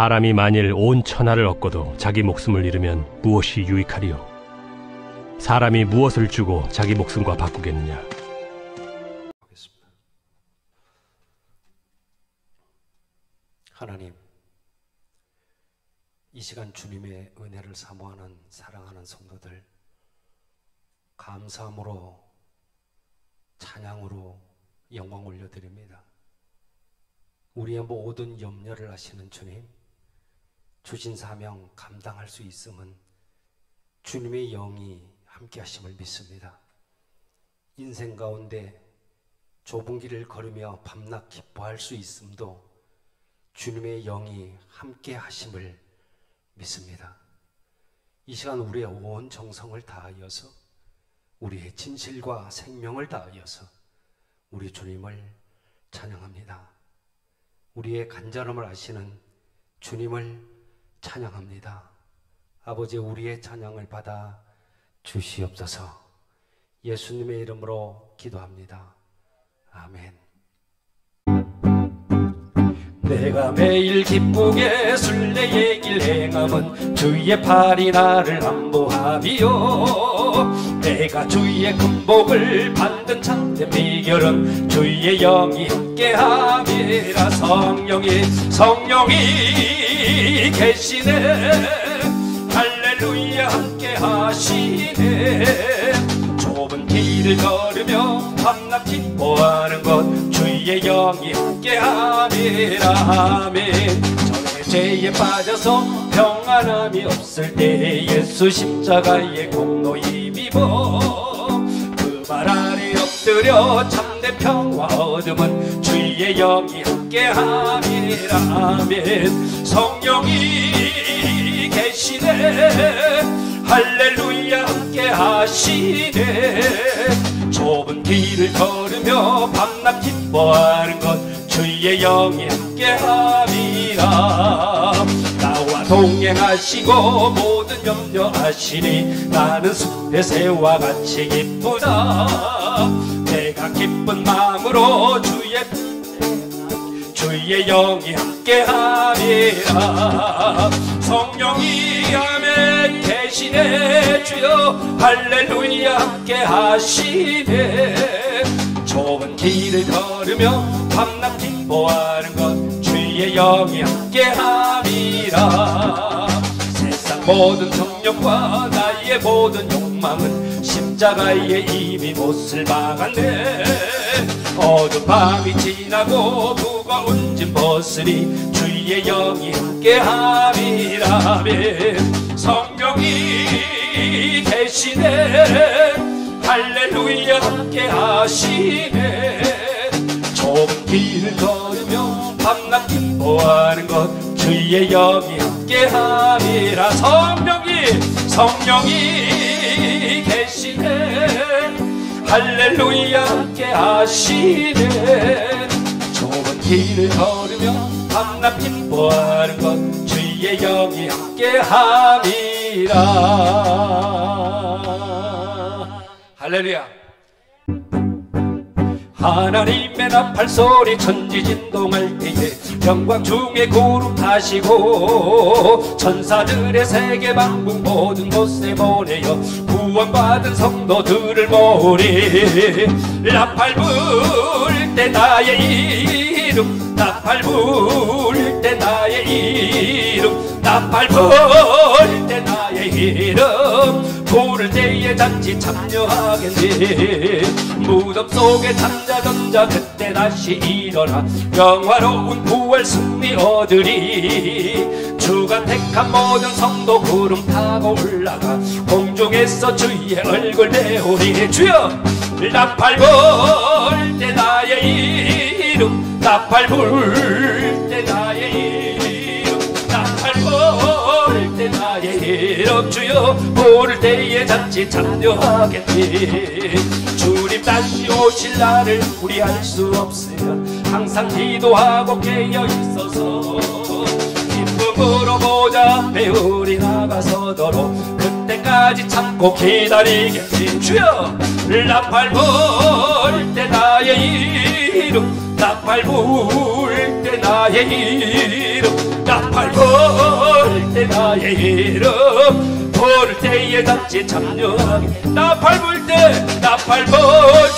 사람이 만일 온 천하를 얻고도 자기 목숨을 잃으면 무엇이 유익하리요? 사람이 무엇을 주고 자기 목숨과 바꾸겠느냐? 하나님, 이 시간 주님의 은혜를 사모하는 사랑하는 성도들, 감사함으로 찬양으로 영광 올려드립니다. 우리의 모든 염려를 아시는 주님, 주신 사명 감당할 수 있음은 주님의 영이 함께 하심을 믿습니다. 인생 가운데 좁은 길을 걸으며 밤낮 기뻐할 수 있음도 주님의 영이 함께 하심을 믿습니다. 이 시간 우리의 온 정성을 다하여서, 우리의 진실과 생명을 다하여서 우리 주님을 찬양합니다. 우리의 간절함을 아시는 주님을 찬양합니다. 아버지, 우리의 찬양을 받아 주시옵소서. 예수님의 이름으로 기도합니다. 아멘. 내가 매일 기쁘게 순례의 길 행함은 주의 팔이 나를 안보하비요. 내가 주의 금복을 받는 참된 비결은 주의 영이 함께함이라. 성령이 계시네. 할렐루야 함께하시네. 좁은 길을 걸으며 밤낮 기뻐하는 것 주의 영이 함께함이라. 아멘. 전에 죄에 빠져서 평안함이 없을 때 예수 십자가의 공로 힘입어 그 말 아래 엎드려 참된 평화 얻음은 주의 영이 함께함이라. 아멘. 성령이 계시네. 할렐루야 함께하시네. 좁은 길을 걸으며 밤낮 기뻐하는 것 주의 영이 함께함이라. 나와 동행하시고 모든 염려하시니 나는 숲의 새와 같이 기쁘다. 내가 기쁜 마음으로 주의 영이 함께함이라. 성령이 아멘 계시네. 주여 할렐루야 함께하시네. 좁은 길을 걸으며 밤낮 기뻐하는 것 주의 영이 함께함이라. 세상 모든 정욕과 나의 모든 욕망은 십자가에 이미 못을 박았네. 어두운 밤이 지나고 무거운 짐 벗으니 주의 영이 함께함이라. 아멘. 성령이 계시네. 할렐루야 함께하시네. 좁은 길을 걸으며 밤낮 기뻐하는 것 주의 영이 함께함이라. 성령이 계시네. 할렐루야 함께하시네. 좁은 길을 걸으며 밤낮 기뻐하는 것 주의 영이 함께함이라. 할렐루야. 하나님의 나팔 소리 천지진동할 때에 영광 중에 구름 타시고 천사들의 세계 만국 모든 곳에 보내어 구원받은 성도들을 모으리. 나팔 불 때 나의 이름, 나팔 불 때 나의 이름, 나팔 불 때 나의 이름. 부를 때에 잔치 참여하겠니. 무덤 속에 잠자던 자 그때 다시 일어나 영화로운 부활 승리 얻으리. 주가 택한 모든 성도 구름 타고 올라가 공중에서 주의 얼굴 배우리. 주여 나팔 불 때 나의 이름, 나팔 불 때 나의 이름, 나팔 불 때 나의 이름. 주여 부를 때에 잔치 참여하겠니. 주님 다시 오실 날을 우리 알 수 없으면 항상 기도하고 깨어 있어서 기쁨으로 보좌 앞에 우리 나가서도록 그때까지 참고 기다리겠니. 주여 나팔 불 때 나의 이름, 나팔 불 때 나의 이름, 나팔 불 때 나의 이름 부를 때에 같이 참여하게 나팔 불 때 나팔 불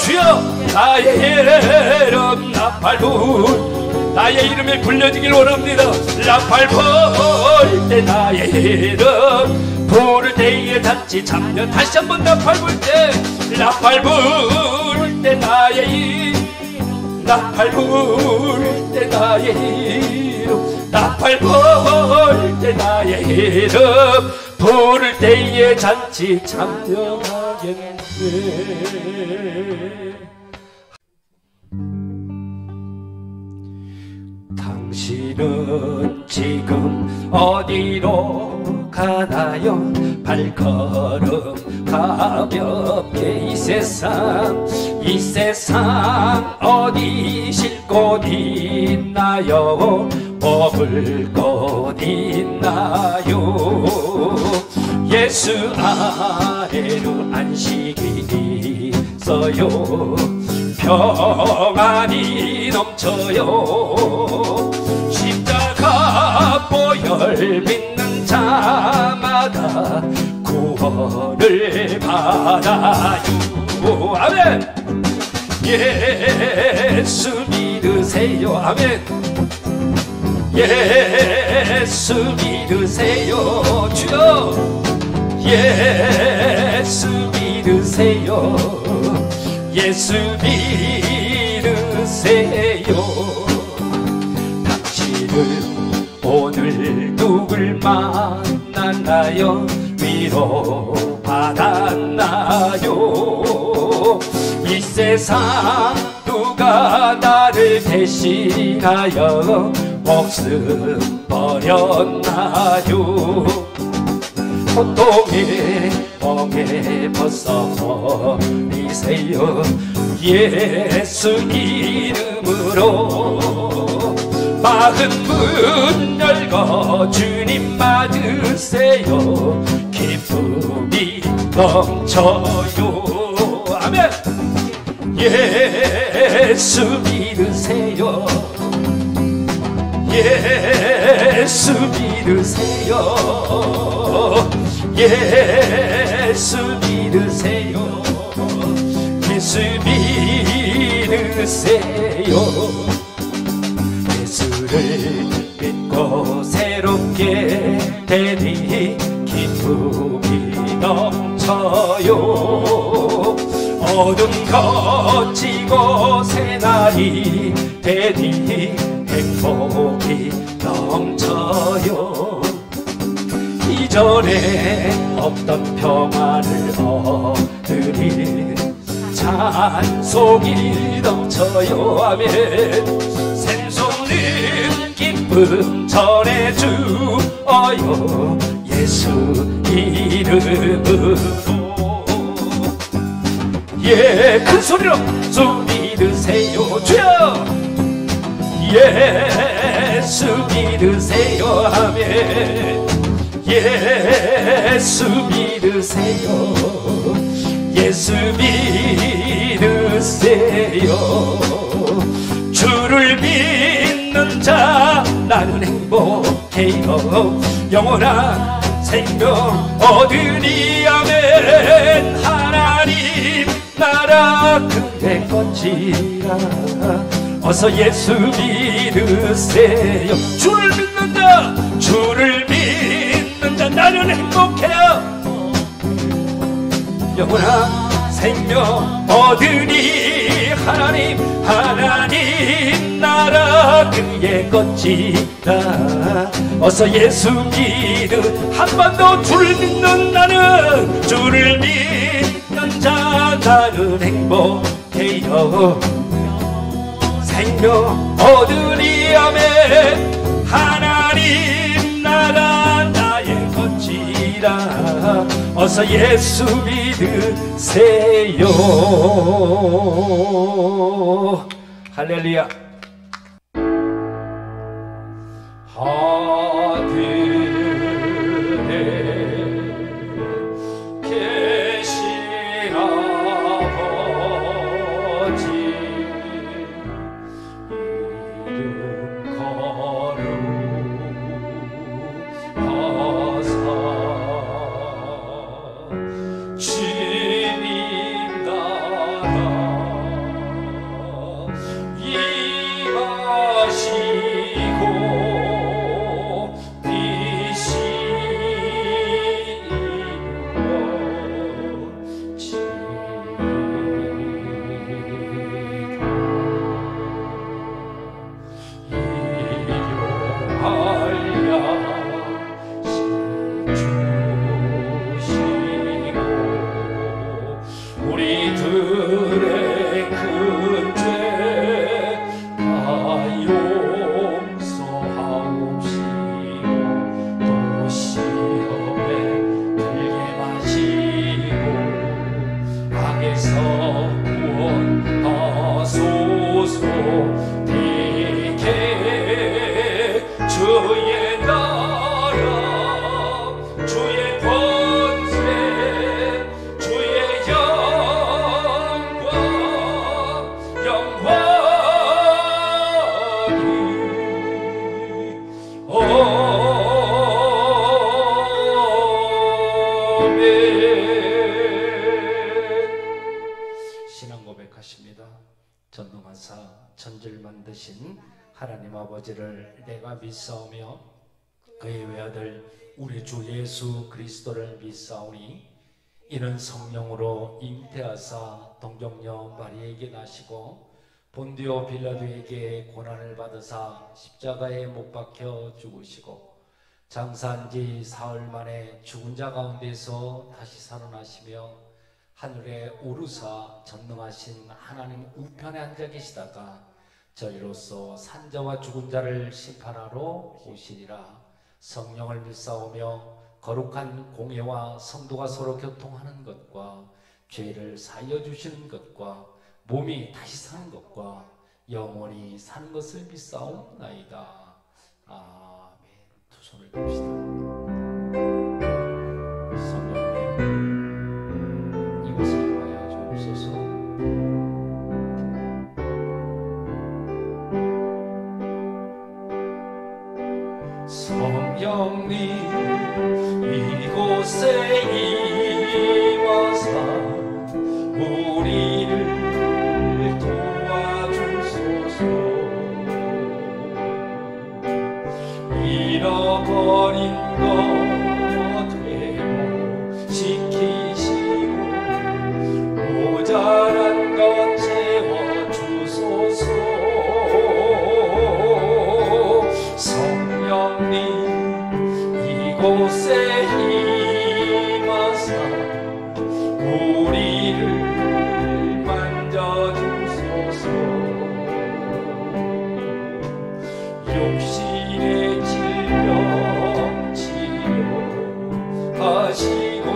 주여 나의 이름 나팔 불 나의 이름이 불려지길 원합니다. 나팔 불 때 나의 이름 부를 때에 같이 참여 다시 한번 나팔 불 때 나팔 불 때 나의 이름 나팔 불 때 나의 이름 나팔 불 때 나의 이름 부를 때에 잔치 참여하겠네. 당신은 지금 어디로 가나요? 발걸음 가볍게 이 세상 어디 쉴 곳 있나요? 먹을 것 있나요? 예수 아래로 안식이 있어요. 평안이 넘쳐요. 십자가 보혈 믿는 자마다 구원을 받아요. 아멘. 예수 믿으세요. 아멘. 예수 믿으세요. 주여 예수 믿으세요. 예수 믿으세요. 당신은 오늘 누굴 만났나요? 위로 받았나요? 이 세상 누가 나를 대신하여 목숨 버렸나요? 고통의 멍에 벗어버리세요. 예수 이름으로 마흔 문 열고 주님 맞으세요. 기쁨이 넘쳐요. 아멘. 예수 믿으세요. 예수 믿으세요. 예수 믿으세요. 예수 믿으세요. 예수를 믿고 새롭게 되니 기쁨이 넘쳐요. 어둠 거치고 새날이 되니 행복이 넘쳐요. 이전에 없던 평안을 얻으니 찬송이 넘쳐요. 아멘. 샘솟는 기쁨 전해주어요. 예수 이름으로 예, 큰 소리로 주 믿으세요. 주여 예수 믿으세요. 아멘. 예수 믿으세요. 예수 믿으세요. 주를 믿는 자 나는 행복해요. 영원한 생명 얻으리. 아멘. 하나님 나라 그의 것이라 어서 예수 믿으세요. 주를 믿는 자 주를 믿는 자 나는 행복해요. 영원한 생명 얻으니 하나님 나라 그의 것이라 어서 예수 믿으 한 번 더 주를 믿는 나는 주를 믿는 자 나는 행복해요. 생명 얻으리. 아멘. 하나님 나라 나의 것이라 어서 예수 믿으세요. 할렐루야. 하늘에 계신 아버지 이름 거룩하게 아멘. 신앙 고백하십니다. 전능하사 천지를 만드신 하나님 아버지를 내가 믿사오며 그의 외아들 우리 주 예수 그리스도를 믿사오니 이는 성령으로 잉태하사 동정녀 마리에게 나시고 본디오 빌라도에게 고난을 받으사 십자가에 못 박혀 죽으시고 장사한 지 사흘 만에 죽은 자 가운데서 다시 살아나시며 하늘에 오르사 전능하신 하나님 우편에 앉아 계시다가 저희로서 산자와 죽은 자를 심판하러 오시리라. 성령을 믿사오며 거룩한 공예와 성도가 서로 교통하는 것과 죄를 사하여 주시는 것과 몸이 다시 사는 것과 영원히 사는 것을 믿사옵나이다. 아멘. 두 손을 듭시다. 성령님 이곳에 임하여 주옵소서. 성령님 이곳에 임하사 우리를 도와주소서. 잃어버린 것 회복시키시고 모자란 것 채워주소서. 성령님 이곳에 임하사 우리를 만져주소서. 육신의 질병 치료하시고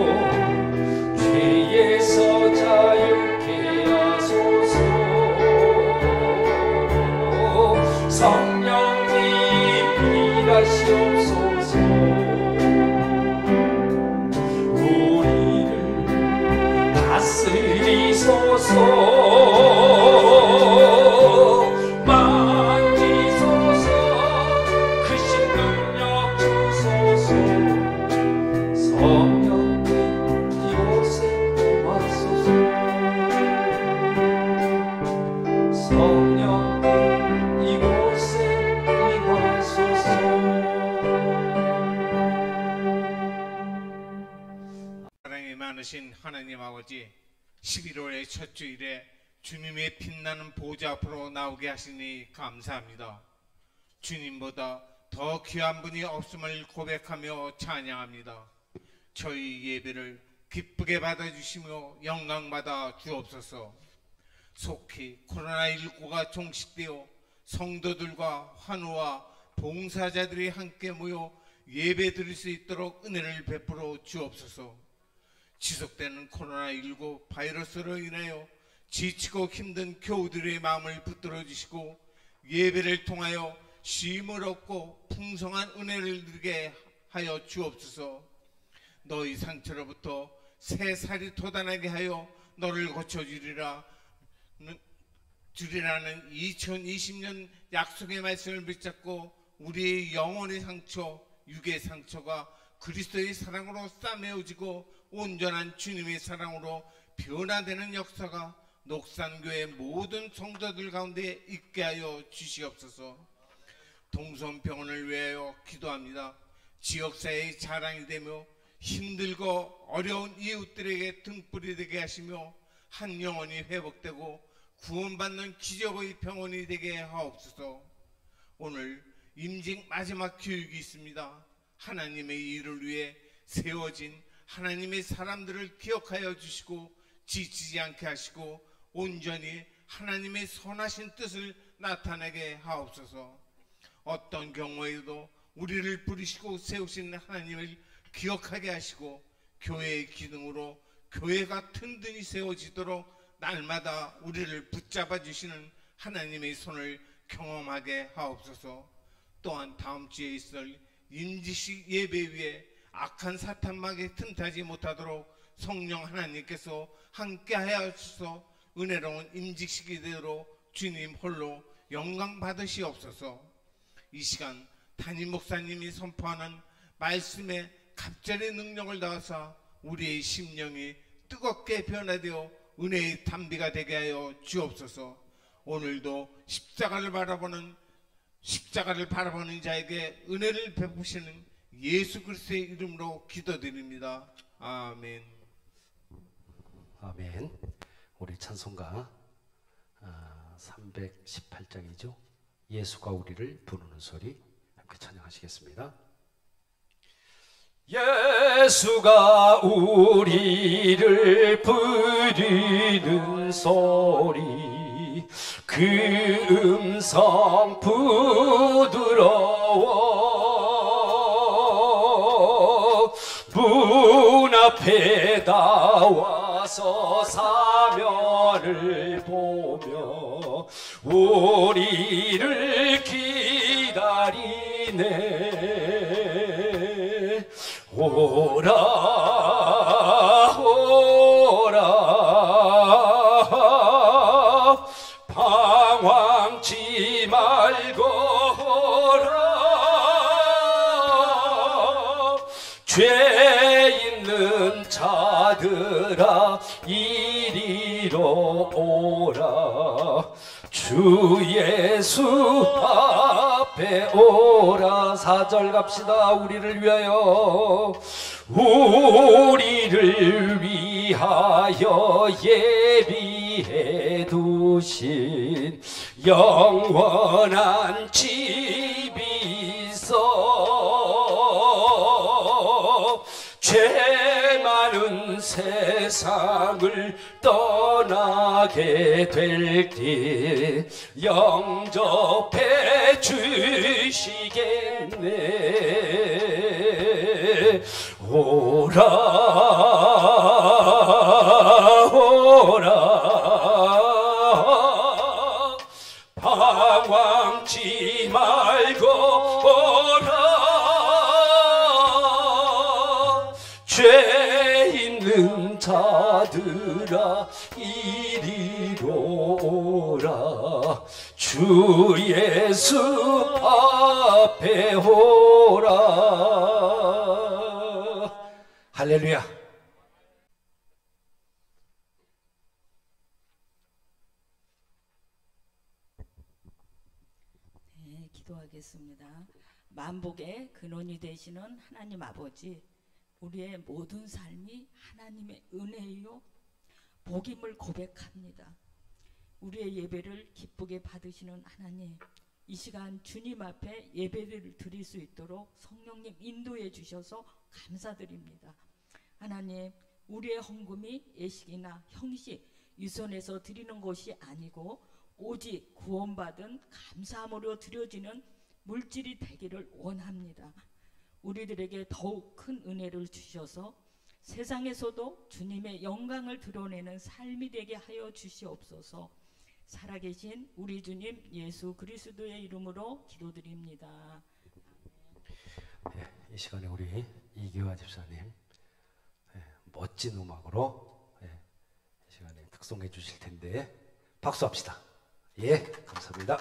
죄에서 자유케 하소서. 성령님 일하시옵소서. 우리를 다스리소서. 만지소서. 크신 능력 주소서. 성령님 이곳에 임하소서. 성령님 이곳에 임하소서. 사랑이 많으신 하나님 아버지, 11월의 첫 주일에 주님의 빛나는 보좌 앞으로 나오게 하시니 감사합니다. 주님보다 더 귀한 분이 없음을 고백하며 찬양합니다. 저희 예배를 기쁘게 받아주시며 영광받아 주옵소서. 속히 코로나19가 종식되어 성도들과 환우와 봉사자들이 함께 모여 예배 드릴 수 있도록 은혜를 베풀어 주옵소서. 지속되는 코로나19 바이러스로 인하여 지치고 힘든 교우들의 마음을 붙들어 주시고 예배를 통하여 쉼을 얻고 풍성한 은혜를 누리게 하여 주옵소서. 너희 상처로부터 새 살이 돋아나게 하여 너를 고쳐주리라는 2020년 약속의 말씀을 붙잡고 우리의 영혼의 상처, 육의 상처가 그리스도의 사랑으로 싸매어지고 온전한 주님의 사랑으로 변화되는 역사가 녹산교회 모든 성도들 가운데 있게 하여 주시옵소서. 동선병원을 위하여 기도합니다. 지역사회의 자랑이 되며 힘들고 어려운 이웃들에게 등불이 되게 하시며 한 영혼이 회복되고 구원받는 기적의 병원이 되게 하옵소서. 오늘 임직 마지막 교육이 있습니다. 하나님의 일을 위해 세워진 하나님의 사람들을 기억하여 주시고 지치지 않게 하시고 온전히 하나님의 선하신 뜻을 나타내게 하옵소서. 어떤 경우에도 우리를 부르시고 세우신 하나님을 기억하게 하시고 교회의 기능으로 교회가 튼튼히 세워지도록 날마다 우리를 붙잡아 주시는 하나님의 손을 경험하게 하옵소서. 또한 다음 주에 있을 임지식 예배 위에 악한 사탄막에 틈타지 못하도록 성령 하나님께서 함께하여 주셔서 은혜로운 임직식이 되도록 주님 홀로 영광 받으시옵소서. 이 시간 담임 목사님이 선포하는 말씀에 갑절의 능력을 다하사 우리의 심령이 뜨겁게 변화되어 은혜의 담비가 되게 하여 주옵소서. 오늘도 십자가를 바라보는 자에게 은혜를 베푸시는 예수 그리스도의 이름으로 기도드립니다. 아멘. 아멘. 우리 찬송가 318장이죠. 예수가 우리를 부르는 소리 함께 찬양하시겠습니다. 예수가 우리를 부르는 소리 그 음성 부드러워 문 앞에 나와서 사면을 보며 우리를 기다리네. 오라 오라 방황치 말고 오라 죄 있는 자들아 이리로 오라 주 예수 앞에 오라. 4절 갑시다. 우리를 위하여 우리를 위하여 예비해 두신 영원한 집이 있어. 죄 많은 세상을 떠나게 될 때 영접해 주시겠네. 오라 오라 방황치 말고 오라. 죄 있는 자들아 이리로 오라. 주 예수 앞에 오라. 할렐루야. 네, 기도하겠습니다. 만복의 근원이 되시는 하나님 아버지, 우리의 모든 삶이 하나님의 은혜요 복임을 고백합니다. 우리의 예배를 기쁘게 받으시는 하나님, 이 시간 주님 앞에 예배를 드릴 수 있도록 성령님 인도해 주셔서 감사드립니다. 하나님, 우리의 헌금이 예식이나 형식, 유선에서 드리는 것이 아니고 오직 구원받은 감사함으로 드려지는 물질이 되기를 원합니다. 우리들에게 더욱 큰 은혜를 주셔서 세상에서도 주님의 영광을 드러내는 삶이 되게 하여 주시옵소서. 살아계신 우리 주님 예수 그리스도의 이름으로 기도드립니다. 네, 이 시간에 우리 이기화 집사님 멋진 음악으로 이 시간에 특송해 주실 텐데 박수합시다. 예, 감사합니다.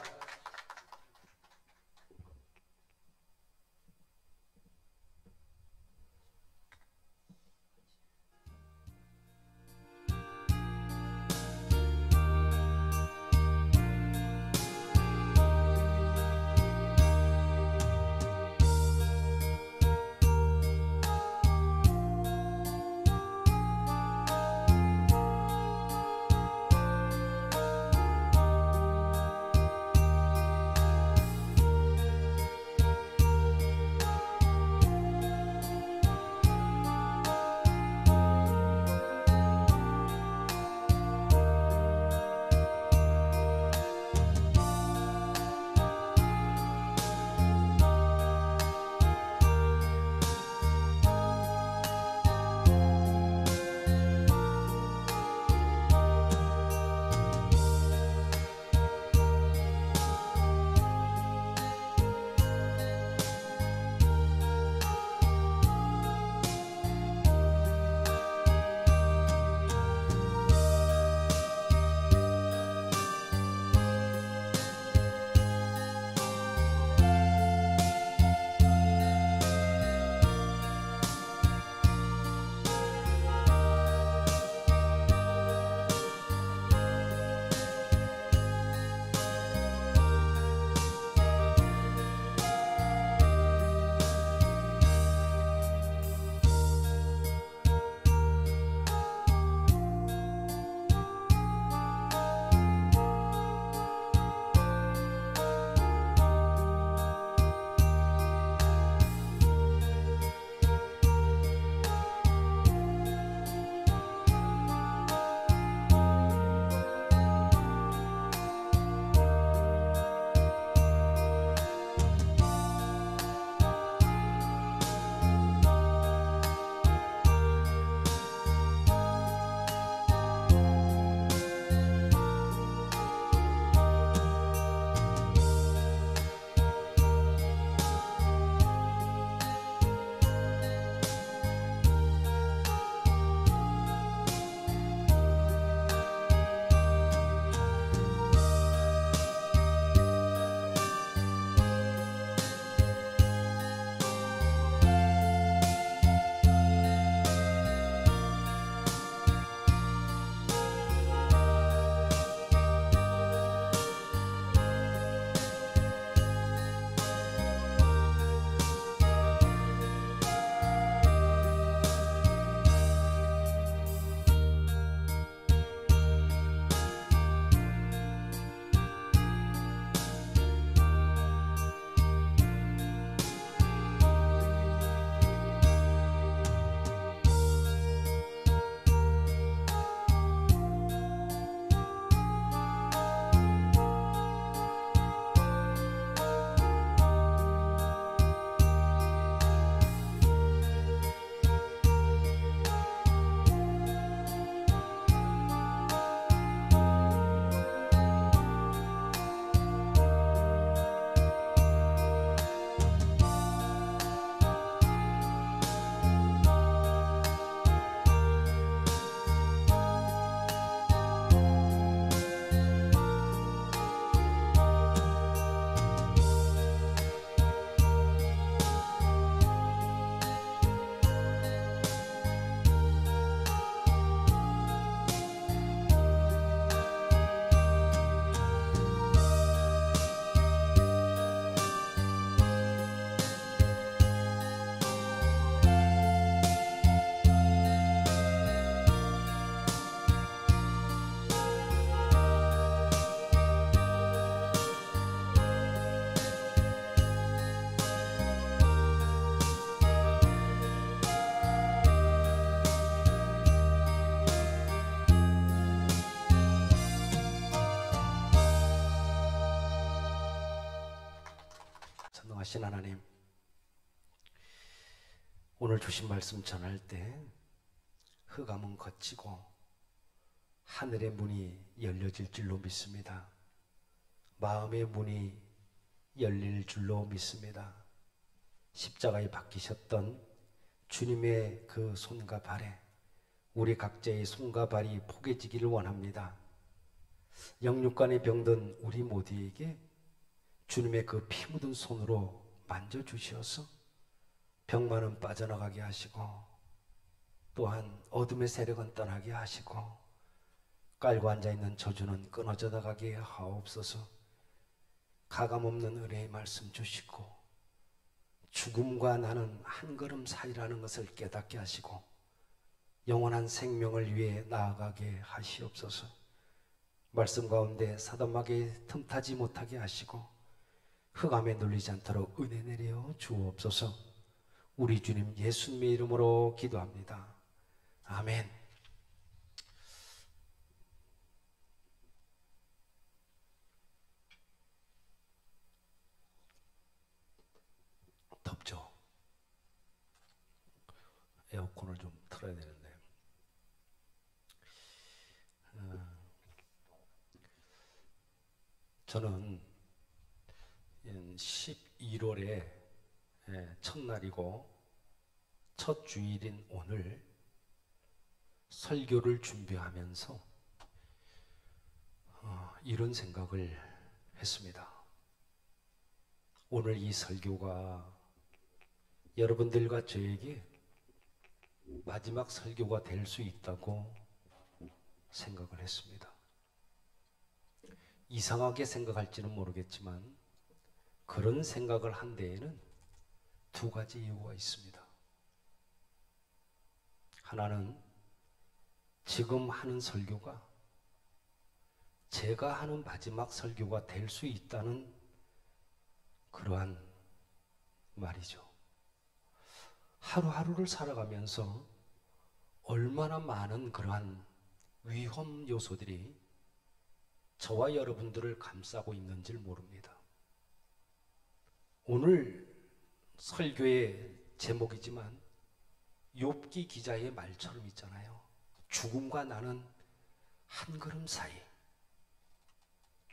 거룩하신 하나님, 오늘 주신 말씀 전할 때 흑암은 걷히고 하늘의 문이 열려질 줄로 믿습니다. 마음의 문이 열릴 줄로 믿습니다. 십자가에 박히셨던 주님의 그 손과 발에 우리 각자의 손과 발이 포개지기를 원합니다. 영육간에 병든 우리 모두에게 주님의 그 피 묻은 손으로 만져주시어서 병만은 빠져나가게 하시고 또한 어둠의 세력은 떠나게 하시고 깔고 앉아있는 저주는 끊어져 나가게 하옵소서. 가감없는 은혜의 말씀 주시고 죽음과 나는 한 걸음 사이라는 것을 깨닫게 하시고 영원한 생명을 위해 나아가게 하시옵소서. 말씀 가운데 사단마귀에 틈타지 못하게 하시고 흑암에 눌리지 않도록 은혜 내려 주옵소서. 우리 주님 예수님의 이름으로 기도합니다. 아멘. 덥죠? 에어컨을 좀 틀어야 되는데. 저는 11월에 첫날이고 첫 주일인 오늘 설교를 준비하면서 이런 생각을 했습니다. 오늘 이 설교가 여러분들과 저에게 마지막 설교가 될 수 있다고 생각을 했습니다. 이상하게 생각할지는 모르겠지만 그런 생각을 한 데에는 두 가지 이유가 있습니다. 하나는 지금 하는 설교가 제가 하는 마지막 설교가 될 수 있다는 그러한 말이죠. 하루하루를 살아가면서 얼마나 많은 그러한 위험 요소들이 저와 여러분들을 감싸고 있는지를 모릅니다. 오늘 설교의 제목이지만 욥기 기자의 말처럼 있잖아요. 죽음과 나는 한 걸음 사이.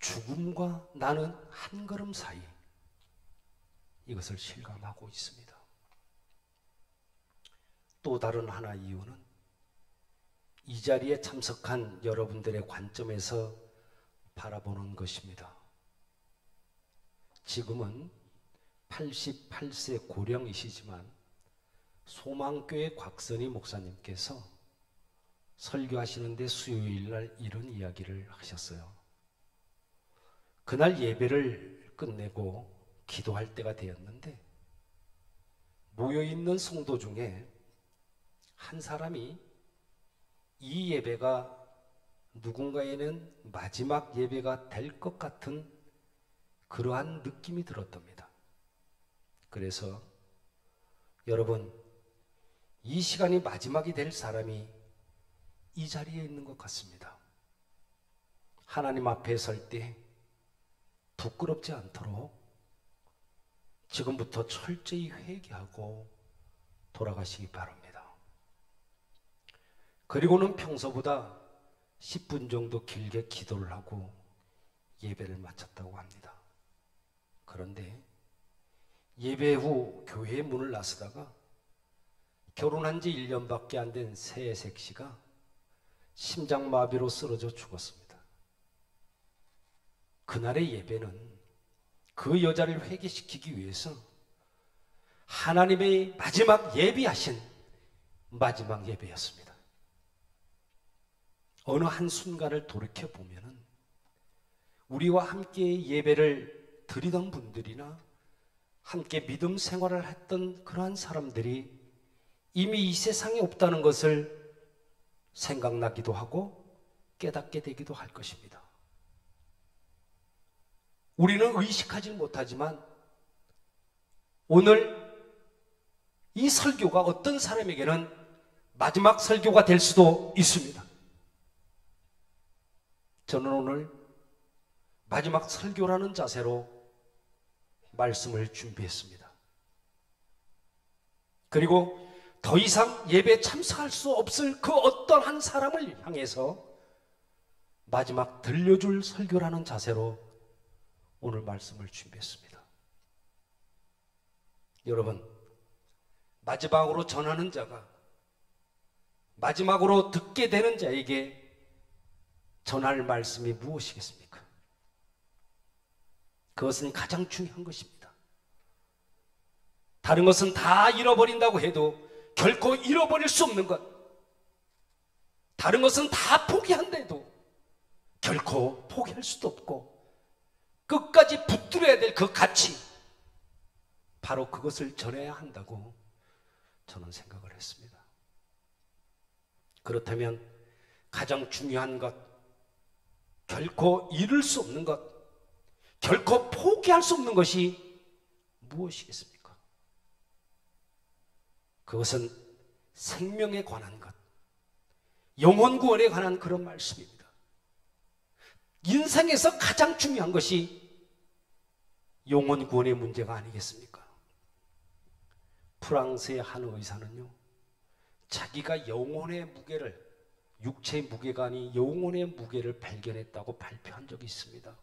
죽음과 나는 한 걸음 사이. 이것을 실감하고 있습니다. 또 다른 하나 이유는 이 자리에 참석한 여러분들의 관점에서 바라보는 것입니다. 지금은 88세 고령이시지만 소망교회 곽선희 목사님께서 설교하시는데 수요일날 이런 이야기를 하셨어요. 그날 예배를 끝내고 기도할 때가 되었는데 모여있는 성도 중에 한 사람이 이 예배가 누군가에는 마지막 예배가 될 것 같은 그러한 느낌이 들었답니다. 그래서 여러분, 이 시간이 마지막이 될 사람이 이 자리에 있는 것 같습니다. 하나님 앞에 설 때 부끄럽지 않도록 지금부터 철저히 회개하고 돌아가시기 바랍니다. 그리고는 평소보다 10분 정도 길게 기도를 하고 예배를 마쳤다고 합니다. 그런데 예배 후 교회 문을 나서다가 결혼한 지 1년밖에 안 된 새색 씨가 심장마비로 쓰러져 죽었습니다. 그날의 예배는 그 여자를 회개시키기 위해서 하나님의 마지막 예비하신 마지막 예배였습니다. 어느 한순간을 돌이켜보면 우리와 함께 예배를 드리던 분들이나 함께 믿음 생활을 했던 그러한 사람들이 이미 이 세상에 없다는 것을 생각나기도 하고 깨닫게 되기도 할 것입니다. 우리는 의식하지 못하지만 오늘 이 설교가 어떤 사람에게는 마지막 설교가 될 수도 있습니다. 저는 오늘 마지막 설교라는 자세로 말씀을 준비했습니다. 그리고 더 이상 예배에 참석할 수 없을 그 어떤 한 사람을 향해서 마지막 들려줄 설교라는 자세로 오늘 말씀을 준비했습니다. 여러분, 마지막으로 전하는 자가 마지막으로 듣게 되는 자에게 전할 말씀이 무엇이겠습니까? 그것은 가장 중요한 것입니다. 다른 것은 다 잃어버린다고 해도 결코 잃어버릴 수 없는 것, 다른 것은 다 포기한데도 결코 포기할 수도 없고 끝까지 붙들어야 될 그 가치, 바로 그것을 전해야 한다고 저는 생각을 했습니다. 그렇다면 가장 중요한 것, 결코 잃을 수 없는 것, 결코 포기할 수 없는 것이 무엇이겠습니까? 그것은 생명에 관한 것, 영혼 구원에 관한 그런 말씀입니다. 인생에서 가장 중요한 것이 영혼 구원의 문제가 아니겠습니까? 프랑스의 한 의사는요, 자기가 영혼의 무게를, 육체의 무게가 아닌 영혼의 무게를 발견했다고 발표한 적이 있습니다.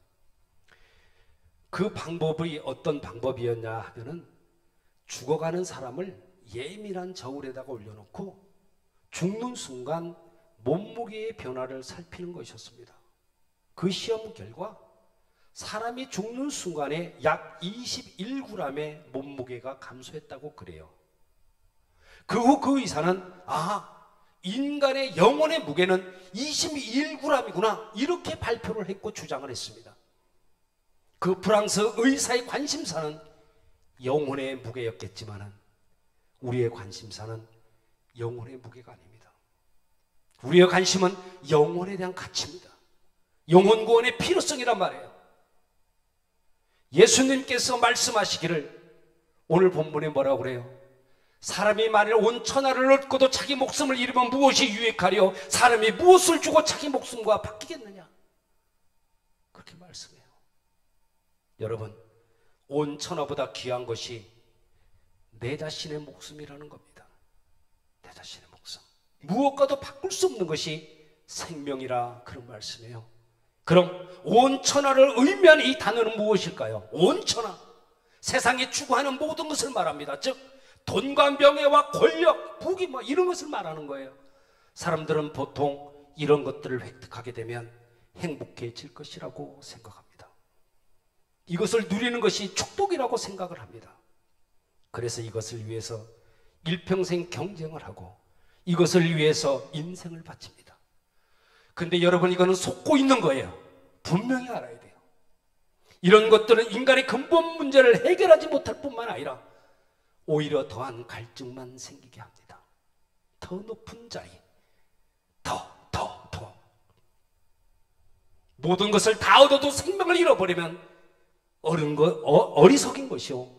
그 방법이 어떤 방법이었냐 하면은 죽어가는 사람을 예민한 저울에다가 올려놓고 죽는 순간 몸무게의 변화를 살피는 것이었습니다. 그 시험 결과 사람이 죽는 순간에 약 21g의 몸무게가 감소했다고 그래요. 그 후 그 의사는 인간의 영혼의 무게는 21g이구나, 이렇게 발표를 했고 주장을 했습니다. 그 프랑스 의사의 관심사는 영혼의 무게였겠지만 우리의 관심사는 영혼의 무게가 아닙니다. 우리의 관심은 영혼에 대한 가치입니다. 영혼 구원의 필요성이란 말이에요. 예수님께서 말씀하시기를 오늘 본문에 뭐라고 그래요? 사람이 만일 온 천하를 얻고도 자기 목숨을 잃으면 무엇이 유익하려? 사람이 무엇을 주고 자기 목숨과 바뀌겠느냐? 그렇게 말씀해요. 여러분, 온 천하보다 귀한 것이 내 자신의 목숨이라는 겁니다. 내 자신의 목숨. 무엇과도 바꿀 수 없는 것이 생명이라, 그런 말씀이에요. 그럼 온 천하를 의미하는 이 단어는 무엇일까요? 온 천하, 세상에 추구하는 모든 것을 말합니다. 즉 돈과 명예와 권력, 부귀 이런 것을 말하는 거예요. 사람들은 보통 이런 것들을 획득하게 되면 행복해질 것이라고 생각합니다. 이것을 누리는 것이 축복이라고 생각을 합니다. 그래서 이것을 위해서 일평생 경쟁을 하고 이것을 위해서 인생을 바칩니다. 근데 여러분, 이거는 속고 있는 거예요. 분명히 알아야 돼요. 이런 것들은 인간의 근본 문제를 해결하지 못할 뿐만 아니라 오히려 더한 갈증만 생기게 합니다. 더 높은 자리, 더. 모든 것을 다 얻어도 생명을 잃어버리면 어리석인 것이요,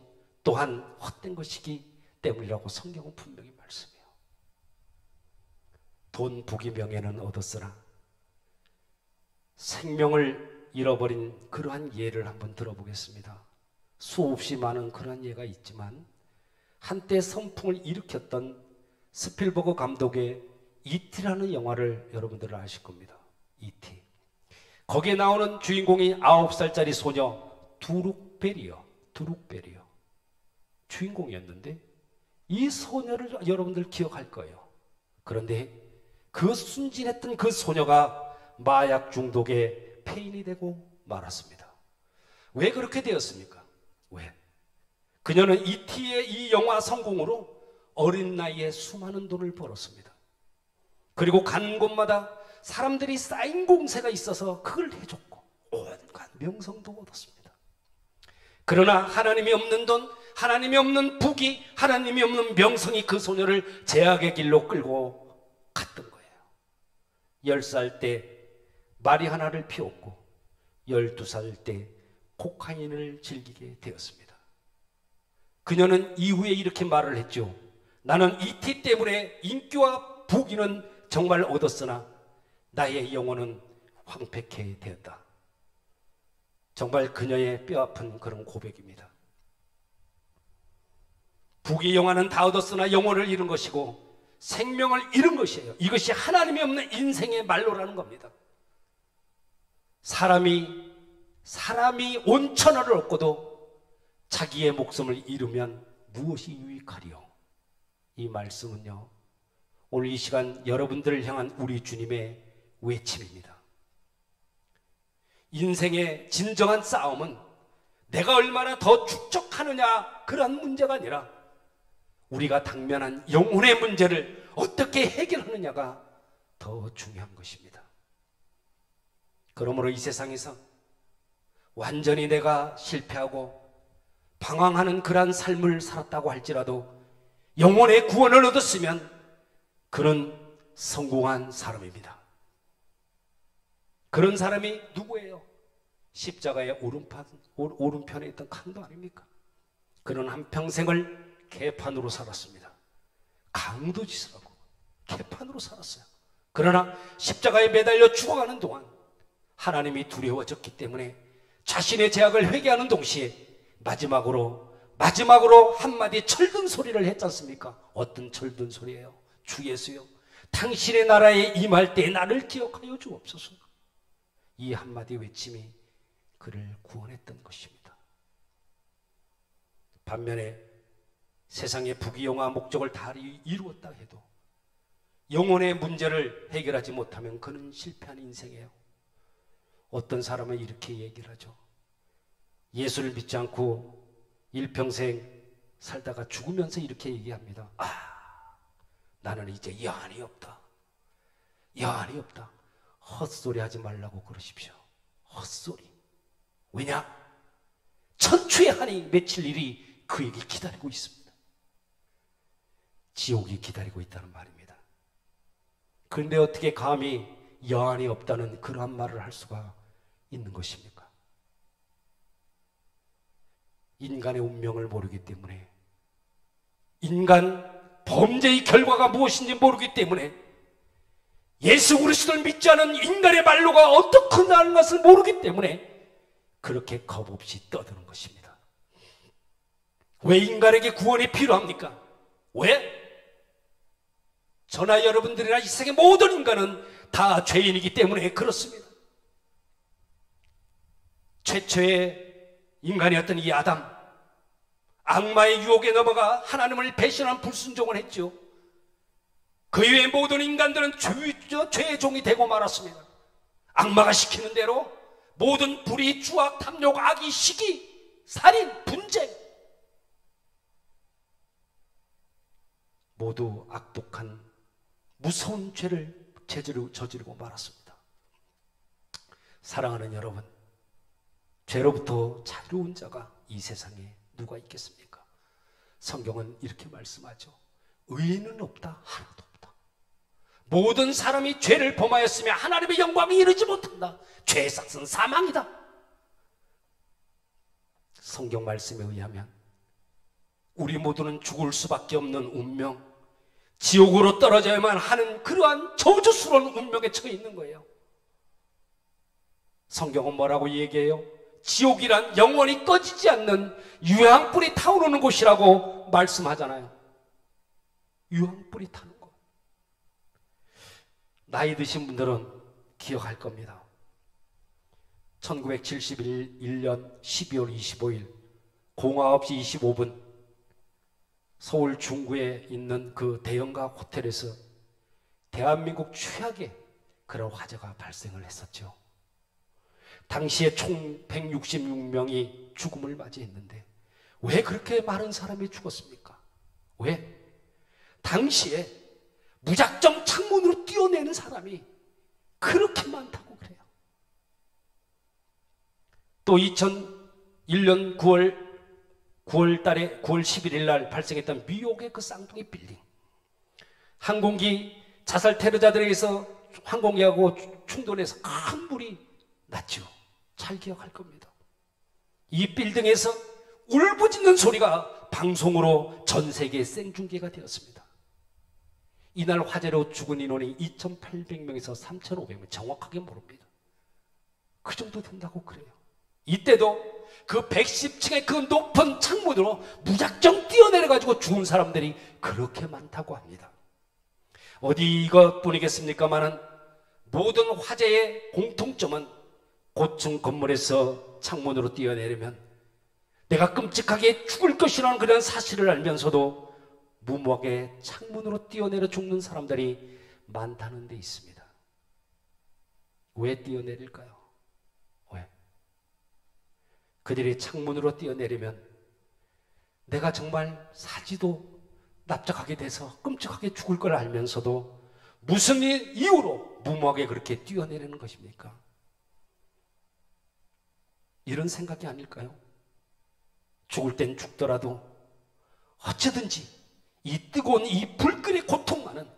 또한 헛된 것이기 때문이라고 성경은 분명히 말씀해요. 돈, 부귀, 명예는 얻었으나 생명을 잃어버린 그러한 예를 한번 들어보겠습니다. 수없이 많은 그러한 예가 있지만 한때 선풍을 일으켰던 스필버그 감독의 E.T.라는 영화를 여러분들은 아실 겁니다. E.T. 거기에 나오는 주인공이 9살짜리 소녀 두룩베리요. 주인공이었는데 이 소녀를 여러분들 기억할 거예요. 그런데 그 순진했던 그 소녀가 마약 중독에 폐인이 되고 말았습니다. 왜 그렇게 되었습니까? 왜? 그녀는 E.T.의 이 영화 성공으로 어린 나이에 수많은 돈을 벌었습니다. 그리고 간 곳마다 사람들이 쌓인 공세가 있어서 그걸 해줬고 온갖 명성도 얻었습니다. 그러나 하나님이 없는 돈, 하나님이 없는 부귀, 하나님이 없는 명성이 그 소녀를 죄악의 길로 끌고 갔던 거예요. 10살 때 마리화나를 피웠고 12살 때 코카인을 즐기게 되었습니다. 그녀는 이후에 이렇게 말을 했죠. 나는 E.T. 때문에 인기와 부귀는 정말 얻었으나 나의 영혼은 황폐케 되었다. 정말 그녀의 뼈아픈 그런 고백입니다. 부귀영화는 다 얻었으나 영혼을 잃은 것이고 생명을 잃은 것이에요. 이것이 하나님이 없는 인생의 말로라는 겁니다. 사람이 온 천하를 얻고도 자기의 목숨을 잃으면 무엇이 유익하리요? 이 말씀은요, 오늘 이 시간 여러분들을 향한 우리 주님의 외침입니다. 인생의 진정한 싸움은 내가 얼마나 더 축적하느냐, 그런 문제가 아니라 우리가 당면한 영혼의 문제를 어떻게 해결하느냐가 더 중요한 것입니다. 그러므로 이 세상에서 완전히 내가 실패하고 방황하는 그러한 삶을 살았다고 할지라도 영혼의 구원을 얻었으면 그는 성공한 사람입니다. 그런 사람이 누구예요? 십자가의 오른편에 있던 강도 아닙니까? 그는 한평생을 개판으로 살았습니다. 강도짓을 하고 개판으로 살았어요. 그러나 십자가에 매달려 죽어가는 동안 하나님이 두려워졌기 때문에 자신의 죄악을 회개하는 동시에 마지막으로 한마디 철든 소리를 했지 않습니까? 어떤 철든 소리예요? 주 예수여, 당신의 나라에 임할 때 나를 기억하여 주옵소서. 이 한마디 외침이 그를 구원했던 것입니다. 반면에 세상의 부귀영화 목적을 다 이루었다 해도 영혼의 문제를 해결하지 못하면 그는 실패한 인생이에요. 어떤 사람은 이렇게 얘기를 하죠. 예수를 믿지 않고 일평생 살다가 죽으면서 이렇게 얘기합니다. 나는 이제 여한이 없다. 여한이 없다. 헛소리 하지 말라고 그러십시오. 헛소리. 왜냐? 천추의 한이 맺힐 일이 그에게 기다리고 있습니다. 지옥이 기다리고 있다는 말입니다. 그런데 어떻게 감히 여한이 없다는 그러한 말을 할 수가 있는 것입니까? 인간의 운명을 모르기 때문에, 인간 범죄의 결과가 무엇인지 모르기 때문에, 예수 그리스도를 믿지 않은 인간의 말로가 어떻게 나는 것을 모르기 때문에 그렇게 겁없이 떠드는 것입니다. 왜 인간에게 구원이 필요합니까? 왜? 저나 여러분들이나 이 세상의 모든 인간은 다 죄인이기 때문에 그렇습니다. 최초의 인간이었던 이 아담, 악마의 유혹에 넘어가 하나님을 배신한 불순종을 했죠. 그 이외의 모든 인간들은 죄의 종이 되고 말았습니다. 악마가 시키는 대로 모든 불의, 추악, 탐욕, 악의, 시기, 살인, 분쟁, 모두 악독한 무서운 죄를 저지르고 말았습니다. 사랑하는 여러분, 죄로부터 자유로운 자가 이 세상에 누가 있겠습니까? 성경은 이렇게 말씀하죠. 의인은 없다, 하나도 없다. 모든 사람이 죄를 범하였으며 하나님의 영광에 이르지 못한다. 죄의 삭은 사망이다. 성경 말씀에 의하면 우리 모두는 죽을 수밖에 없는 운명, 지옥으로 떨어져야만 하는 그러한 저주스러운 운명에 처해 있는 거예요. 성경은 뭐라고 얘기해요? 지옥이란 영원히 꺼지지 않는 유황불이 타오르는 곳이라고 말씀하잖아요. 유황불이 타는 곳. 나이 드신 분들은 기억할 겁니다. 1971년 12월 25일 09시 25분 서울 중구에 있는 그 대형가 호텔에서 대한민국 최악의 그런 화재가 발생을 했었죠. 당시에 총 166명이 죽음을 맞이했는데 왜 그렇게 많은 사람이 죽었습니까? 왜? 당시에 무작정 창문으로 뛰어내는 사람이 그렇게 많다고 그래요. 또 2001년 9월 달에 9월 11일 날 발생했던 뉴욕의 그 쌍둥이 빌딩, 항공기 자살 테러자들에게서 항공기하고 충돌해서 큰 불이 났죠. 잘 기억할 겁니다. 이 빌딩에서 울부짖는 소리가 방송으로 전 세계에 생중계가 되었습니다. 이날 화재로 죽은 인원이 2,800명에서 3,500명, 정확하게 모릅니다. 그 정도 된다고 그래요. 이때도 그 110층의 그 높은 창문으로 무작정 뛰어내려가지고 죽은 사람들이 그렇게 많다고 합니다. 어디 이것뿐이겠습니까마는 모든 화재의 공통점은 고층 건물에서 창문으로 뛰어내리면 내가 끔찍하게 죽을 것이라는 그런 사실을 알면서도 무모하게 창문으로 뛰어내려 죽는 사람들이 많다는 데 있습니다. 왜 뛰어내릴까요? 왜? 그들이 창문으로 뛰어내리면 내가 정말 살지도 납작하게 돼서 끔찍하게 죽을 걸 알면서도 무슨 이유로 무모하게 그렇게 뛰어내리는 것입니까? 이런 생각이 아닐까요? 죽을 땐 죽더라도 어쩌든지 이 뜨거운 이 불길의 고통만은,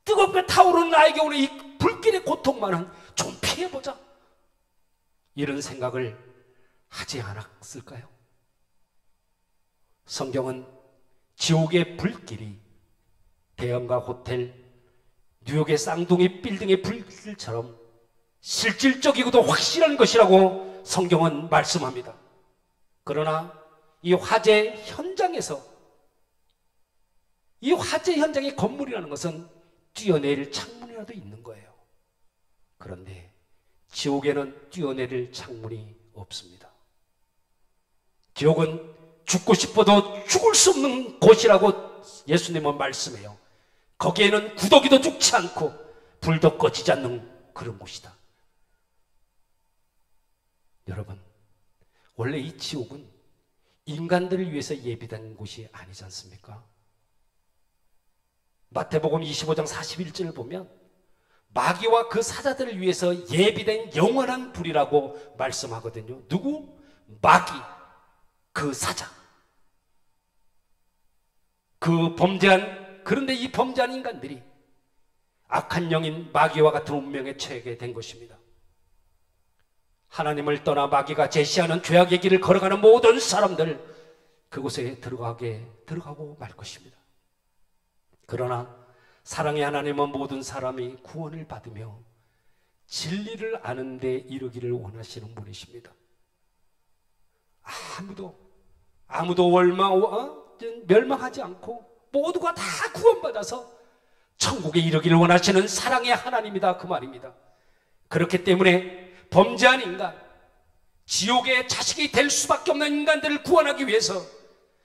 뜨겁게 타오르는 나에게 오는 이 불길의 고통만은 좀 피해보자, 이런 생각을 하지 않았을까요? 성경은 지옥의 불길이 대형가 호텔, 뉴욕의 쌍둥이 빌딩의 불길처럼 실질적이고도 확실한 것이라고 성경은 말씀합니다. 그러나 이 화재 현장에서, 이 화재 현장의 건물이라는 것은 뛰어내릴 창문이라도 있는 거예요. 그런데 지옥에는 뛰어내릴 창문이 없습니다. 지옥은 죽고 싶어도 죽을 수 없는 곳이라고 예수님은 말씀해요. 거기에는 구더기도 죽지 않고 불도 꺼지지 않는 그런 곳이다. 여러분, 원래 이 지옥은 인간들을 위해서 예비된 곳이 아니지 않습니까? 마태복음 25장 41절을 보면 마귀와 그 사자들을 위해서 예비된 영원한 불이라고 말씀하거든요. 누구? 마귀, 그 사자, 그 범죄한, 그런데 이 범죄한 인간들이 악한 영인 마귀와 같은 운명에 처하게 된 것입니다. 하나님을 떠나 마귀가 제시하는 죄악의 길을 걸어가는 모든 사람들, 그곳에 들어가고 말 것입니다. 그러나 사랑의 하나님은 모든 사람이 구원을 받으며 진리를 아는 데 이르기를 원하시는 분이십니다. 아무도 멸망하지 않고 모두가 다 구원받아서 천국에 이르기를 원하시는 사랑의 하나님이다, 그 말입니다. 그렇기 때문에 범죄한 인간, 지옥의 자식이 될 수밖에 없는 인간들을 구원하기 위해서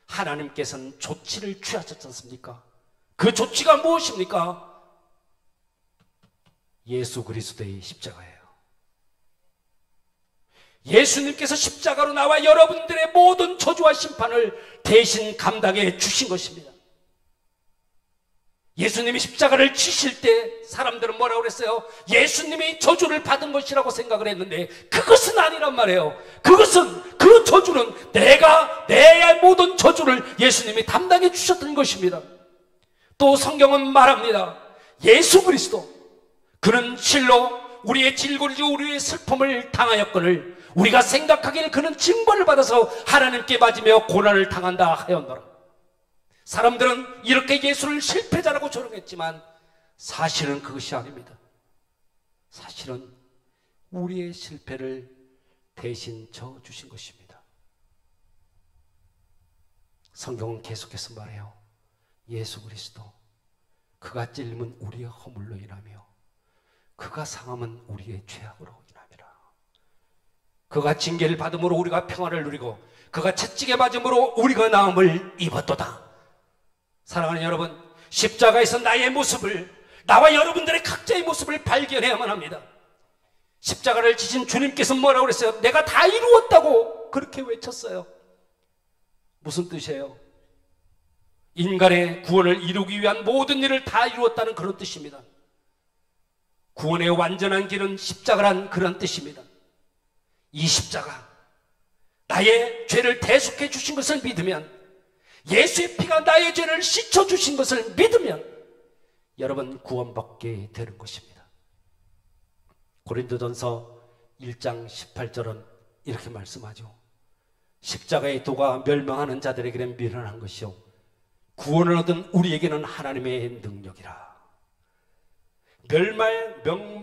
하나님께서는 조치를 취하셨지 않습니까? 그 조치가 무엇입니까? 예수 그리스도의 십자가예요. 예수님께서 십자가로 나와 여러분들의 모든 저주와 심판을 대신 감당해 주신 것입니다. 예수님이 십자가를 지실 때 사람들은 뭐라고 그랬어요? 예수님이 저주를 받은 것이라고 생각을 했는데 그것은 아니란 말이에요. 그 저주는 내 모든 저주를 예수님이 담당해 주셨던 것입니다. 또 성경은 말합니다. 예수 그리스도, 그는 실로 우리의 질고를 지고 우리의 슬픔을 당하였거늘 우리가 생각하기를 그는 징벌을 받아서 하나님께 맞으며 고난을 당한다 하였노라. 사람들은 이렇게 예수를 실패자라고 조롱했지만 사실은 그것이 아닙니다. 사실은 우리의 실패를 대신 져주신 것입니다. 성경은 계속해서 말해요. 예수 그리스도, 그가 찔림은 우리의 허물로 인하며 그가 상함은 우리의 죄악으로 인함이라. 그가 징계를 받음으로 우리가 평안을 누리고 그가 채찍에 맞음으로 우리가 나음을 입었도다. 사랑하는 여러분, 십자가에서 나의 모습을, 나와 여러분들의 각자의 모습을 발견해야만 합니다. 십자가를 지신 주님께서 뭐라고 그랬어요? 내가 다 이루었다고 그렇게 외쳤어요. 무슨 뜻이에요? 인간의 구원을 이루기 위한 모든 일을 다 이루었다는 그런 뜻입니다. 구원의 완전한 길은 십자가란 그런 뜻입니다. 이 십자가, 나의 죄를 대속해 주신 것을 믿으면, 예수의 피가 나의 죄를 씻어주신 것을 믿으면 여러분 구원받게 되는 것입니다. 고린도전서 1장 18절은 이렇게 말씀하죠. 십자가의 도가 멸망하는 자들에게는 미련한 것이요 구원을 얻은 우리에게는 하나님의 능력이라.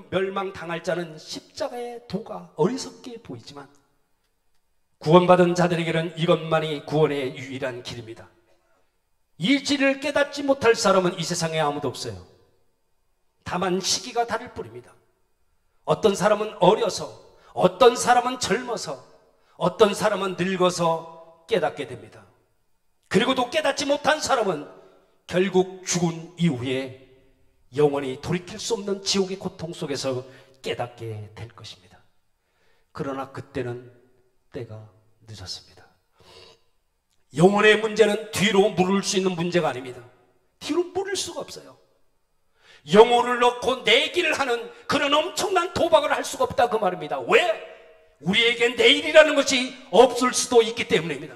멸망당할 자는 십자가의 도가 어리석게 보이지만 구원받은 자들에게는 이것만이 구원의 유일한 길입니다. 이 진리를 깨닫지 못할 사람은 이 세상에 아무도 없어요. 다만 시기가 다를 뿐입니다. 어떤 사람은 어려서, 어떤 사람은 젊어서, 어떤 사람은 늙어서 깨닫게 됩니다. 그리고 또 깨닫지 못한 사람은 결국 죽은 이후에 영원히 돌이킬 수 없는 지옥의 고통 속에서 깨닫게 될 것입니다. 그러나 그때는 때가 늦었습니다. 영혼의 문제는 뒤로 물을 수 있는 문제가 아닙니다. 뒤로 물을 수가 없어요. 영혼을 넣고 내기를 하는 그런 엄청난 도박을 할 수가 없다 그 말입니다. 왜? 우리에겐 내일이라는 것이 없을 수도 있기 때문입니다.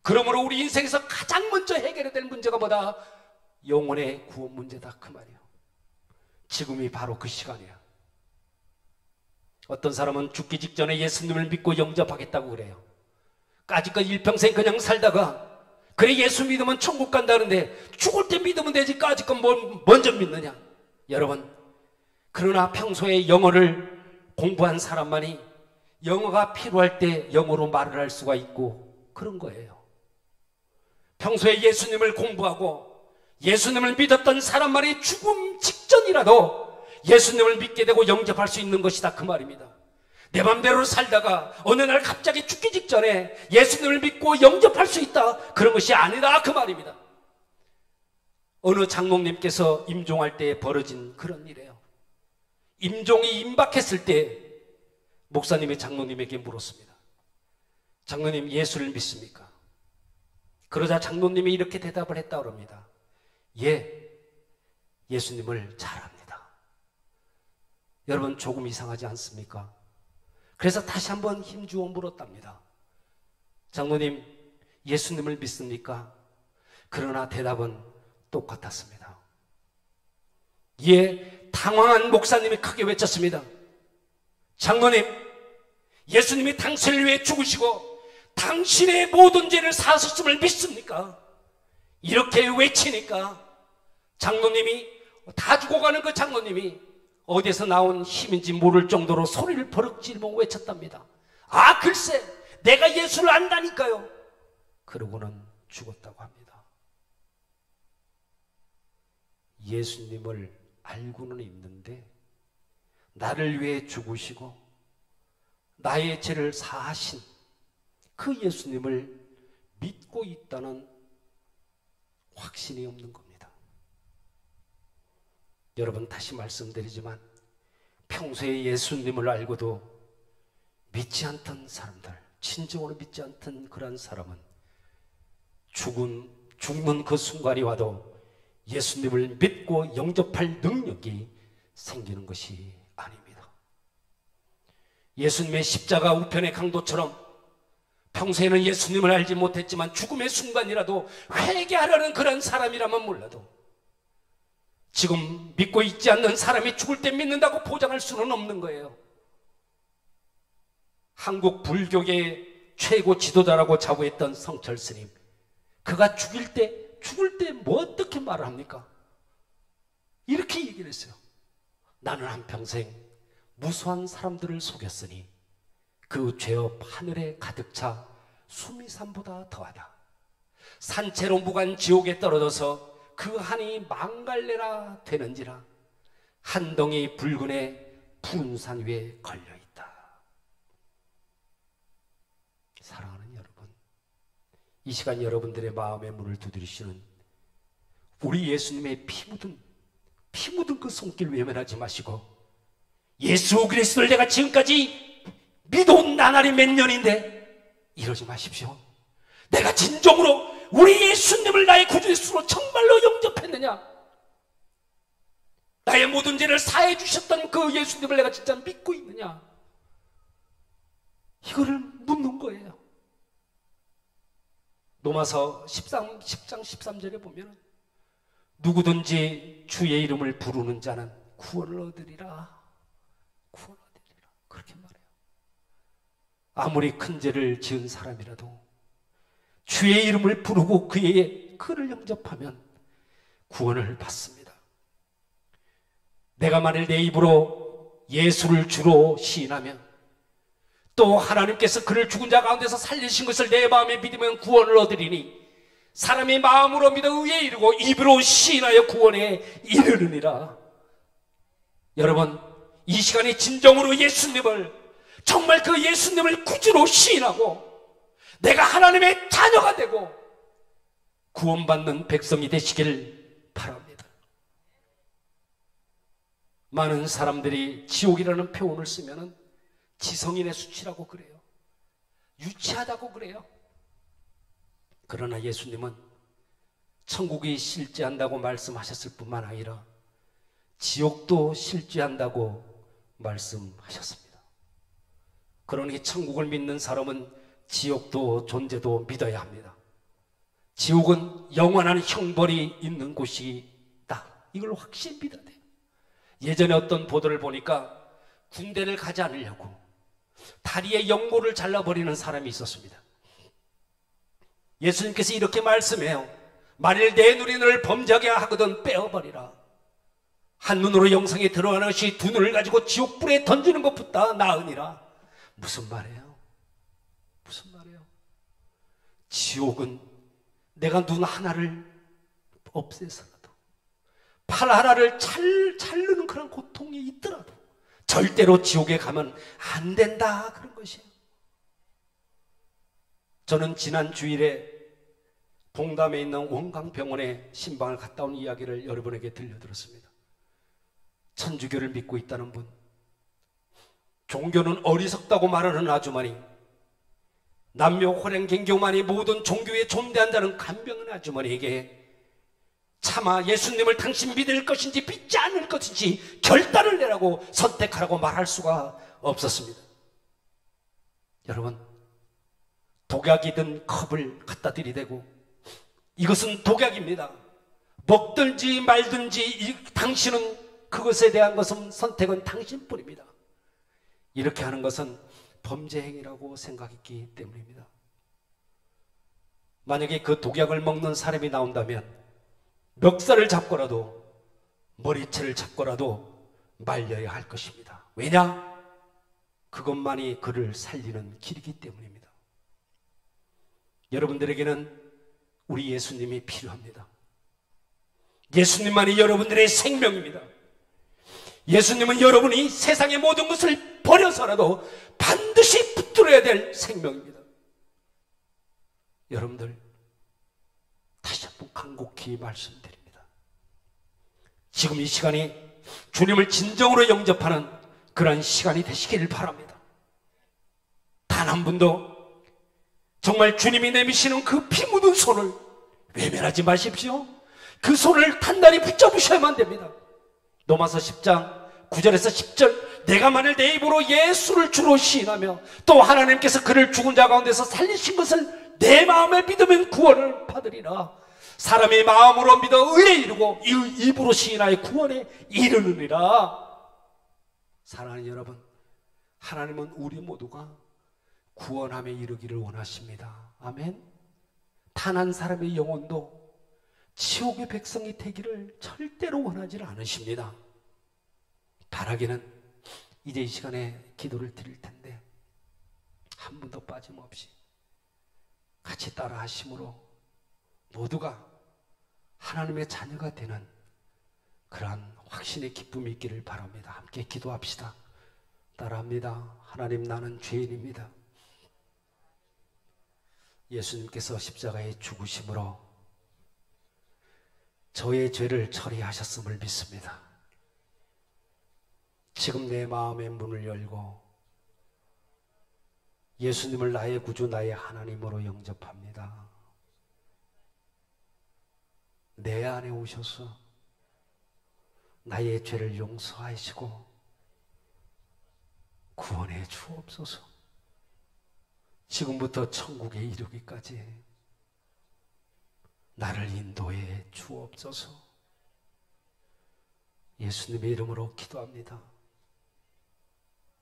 그러므로 우리 인생에서 가장 먼저 해결해야 될 문제가 뭐다? 영혼의 구원 문제다 그 말이에요. 지금이 바로 그 시간이야. 어떤 사람은 죽기 직전에 예수님을 믿고 영접하겠다고 그래요. 까짓것 일평생 그냥 살다가 그래 예수 믿으면 천국 간다는데 죽을 때 믿으면 되지 까짓것 먼저 믿느냐. 여러분, 그러나 평소에 영어를 공부한 사람만이 영어가 필요할 때 영어로 말을 할 수가 있고 그런 거예요. 평소에 예수님을 공부하고 예수님을 믿었던 사람만이 죽음 직전이라도 예수님을 믿게 되고 영접할 수 있는 것이다 그 말입니다. 내 맘대로 살다가 어느 날 갑자기 죽기 직전에 예수님을 믿고 영접할 수 있다 그런 것이 아니다 그 말입니다. 어느 장로님께서 임종할 때 벌어진 그런 일이에요. 임종이 임박했을 때 목사님이 장로님에게 물었습니다. 장로님, 예수를 믿습니까? 그러자 장로님이 이렇게 대답을 했다 그럽니다. 예, 예수님을 잘 압니다. 여러분, 조금 이상하지 않습니까? 그래서 다시 한번 힘주어 물었답니다. 장로님, 예수님을 믿습니까? 그러나 대답은 똑같았습니다. 예, 당황한 목사님이 크게 외쳤습니다. 장로님, 예수님이 당신을 위해 죽으시고 당신의 모든 죄를 사하셨음을 믿습니까? 이렇게 외치니까 장로님이, 다 죽어가는 그 장로님이 어디서 나온 힘인지 모를 정도로 소리를 버럭 지르며 외쳤답니다. 아, 글쎄, 내가 예수를 안다니까요. 그러고는 죽었다고 합니다. 예수님을 알고는 있는데 나를 위해 죽으시고 나의 죄를 사하신 그 예수님을 믿고 있다는 확신이 없는 겁니다. 여러분, 다시 말씀드리지만 평소에 예수님을 알고도 믿지 않던 사람들, 진정으로 믿지 않던 그런 사람은 죽는 그 순간이 와도 예수님을 믿고 영접할 능력이 생기는 것이 아닙니다. 예수님의 십자가 우편의 강도처럼 평소에는 예수님을 알지 못했지만 죽음의 순간이라도 회개하려는 그런 사람이라면 몰라도 지금 믿고 있지 않는 사람이 죽을 때 믿는다고 보장할 수는 없는 거예요. 한국 불교계의 최고 지도자라고 자부했던 성철 스님, 그가 죽을 때 뭐 어떻게 말을 합니까? 이렇게 얘기를 했어요. 나는 한평생 무수한 사람들을 속였으니 그 죄업 하늘에 가득 차 수미산보다 더하다. 산채로 무간 지옥에 떨어져서 그 한이 망갈래라 되는지라 한 덩이 붉은에 푸른 산 위에 걸려있다. 사랑하는 여러분, 이 시간 여러분들의 마음의 문을 두드리시는 우리 예수님의 피 묻은 그 손길 외면하지 마시고, 예수 그리스도를 내가 지금까지 믿어온 나날이 몇 년인데 이러지 마십시오. 내가 진정으로 우리 예수님을 나의 구주예수로 정말로 영접했느냐? 나의 모든 죄를 사해 주셨던 그 예수님을 내가 진짜 믿고 있느냐? 이거를 묻는 거예요. 로마서 10장 13절에 보면 누구든지 주의 이름을 부르는 자는 구원을 얻으리라. 구원을 얻으리라. 그렇게 말해요. 아무리 큰 죄를 지은 사람이라도 주의 이름을 부르고 그를 영접하면 구원을 받습니다. 내가 만일 내 입으로 예수를 주로 시인하면 또 하나님께서 그를 죽은 자 가운데서 살리신 것을 내 마음에 믿으면 구원을 얻으리니 사람이 마음으로 믿어 의에 이르고 입으로 시인하여 구원에 이르느니라. 여러분, 이 시간에 진정으로 예수님을, 정말 그 예수님을 구주로 시인하고 내가 하나님의 자녀가 되고 구원받는 백성이 되시길 바랍니다. 많은 사람들이 지옥이라는 표현을 쓰면은 지성인의 수치라고 그래요. 유치하다고 그래요. 그러나 예수님은 천국이 실제한다고 말씀하셨을 뿐만 아니라 지옥도 실제한다고 말씀하셨습니다. 그러니 천국을 믿는 사람은 지옥도 존재도 믿어야 합니다. 지옥은 영원한 형벌이 있는 곳이다. 이걸 확실히 믿어야 돼요. 예전에 어떤 보도를 보니까 군대를 가지 않으려고 다리에 연고를 잘라버리는 사람이 있었습니다. 예수님께서 이렇게 말씀해요. 만일 내 눈이 너를 범죄하게 하거든 빼어버리라. 한 눈으로 영생에 들어가는 것이 두 눈을 가지고 지옥불에 던지는 것보다 나으니라. 무슨 말이에요? 무슨 말이에요? 지옥은 내가 눈 하나를 없애서라도 팔 하나를 자르는 그런 고통이 있더라도 절대로 지옥에 가면 안 된다, 그런 것이에요. 저는 지난 주일에 봉담에 있는 원광병원에 신방을 갔다 온 이야기를 여러분에게 들려드렸습니다. 천주교를 믿고 있다는 분, 종교는 어리석다고 말하는 아주머니, 남녀 호랭갱교만이 모든 종교에 존대한다는 간병한 아주머니에게 차마 예수님을 당신 믿을 것인지 믿지 않을 것인지 결단을 내라고 선택하라고 말할 수가 없었습니다. 여러분, 독약이 든 컵을 갖다 들이대고 이것은 독약입니다. 먹든지 말든지 당신은 그것에 대한 것은 선택은 당신뿐입니다. 이렇게 하는 것은 범죄 행위라고 생각했기 때문입니다. 만약에 그 독약을 먹는 사람이 나온다면 멱살을 잡고라도 머리채를 잡고라도 말려야 할 것입니다. 왜냐? 그것만이 그를 살리는 길이기 때문입니다. 여러분들에게는 우리 예수님이 필요합니다. 예수님만이 여러분들의 생명입니다. 예수님은 여러분이 세상의 모든 것을 버려서라도 반드시 붙들어야 될 생명입니다. 여러분들, 다시 한번 간곡히 말씀드립니다. 지금 이 시간이 주님을 진정으로 영접하는 그런 시간이 되시길 바랍니다. 단 한 분도 정말 주님이 내미시는 그 피 묻은 손을 외면하지 마십시오. 그 손을 단단히 붙잡으셔야만 됩니다. 로마서 10장 9절에서 10절, 내가 만일 내 입으로 예수를 주로 시인하며 또 하나님께서 그를 죽은 자 가운데서 살리신 것을 내 마음에 믿으면 구원을 받으리라. 사람이 마음으로 믿어 의에 이르고 입으로 시인하여 구원에 이르느니라. 사랑하는 여러분, 하나님은 우리 모두가 구원함에 이르기를 원하십니다. 아멘. 단 한 사람의 영혼도 지옥의 백성이 되기를 절대로 원하지 않으십니다. 바라기는 이제 이 시간에 기도를 드릴 텐데 한 분도 빠짐없이 같이 따라 하심으로 모두가 하나님의 자녀가 되는 그러한 확신의 기쁨이 있기를 바랍니다. 함께 기도합시다. 따라합니다. 하나님, 나는 죄인입니다. 예수님께서 십자가에 죽으심으로 저의 죄를 처리하셨음을 믿습니다. 지금 내 마음의 문을 열고 예수님을 나의 구주, 나의 하나님으로 영접합니다. 내 안에 오셔서 나의 죄를 용서하시고 구원해 주옵소서. 지금부터 천국에 이르기까지 나를 인도해 주옵소서. 예수님의 이름으로 기도합니다.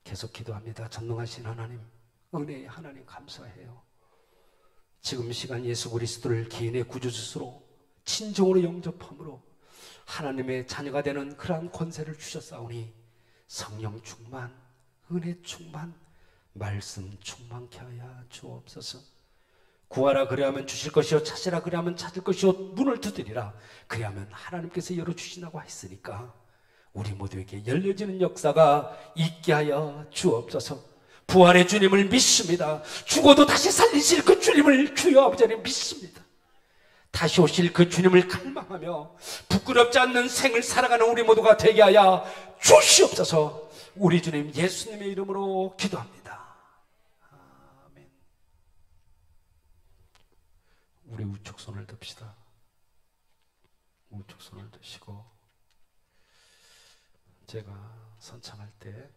계속 기도합니다. 전능하신 하나님, 은혜의 하나님, 감사해요. 지금 시간 예수 그리스도를 개인의 구주주로 진정으로 영접함으로 하나님의 자녀가 되는 그러한 권세를 주셨사오니 성령 충만, 은혜 충만, 말씀 충만케 하여 주옵소서. 구하라 그리하면 주실 것이요 찾으라 그리하면 찾을 것이요 문을 두드리라 그리하면 하나님께서 열어주시라고 했으니까 우리 모두에게 열려지는 역사가 있게 하여 주옵소서. 부활의 주님을 믿습니다. 죽어도 다시 살리실 그 주님을 주여 아버지 하나님 믿습니다. 다시 오실 그 주님을 갈망하며 부끄럽지 않는 생을 살아가는 우리 모두가 되게 하여 주시옵소서. 우리 주님 예수님의 이름으로 기도합니다. 아멘. 우리 우측 손을 듭시다. 우측 손을 드시고 제가 선창할 때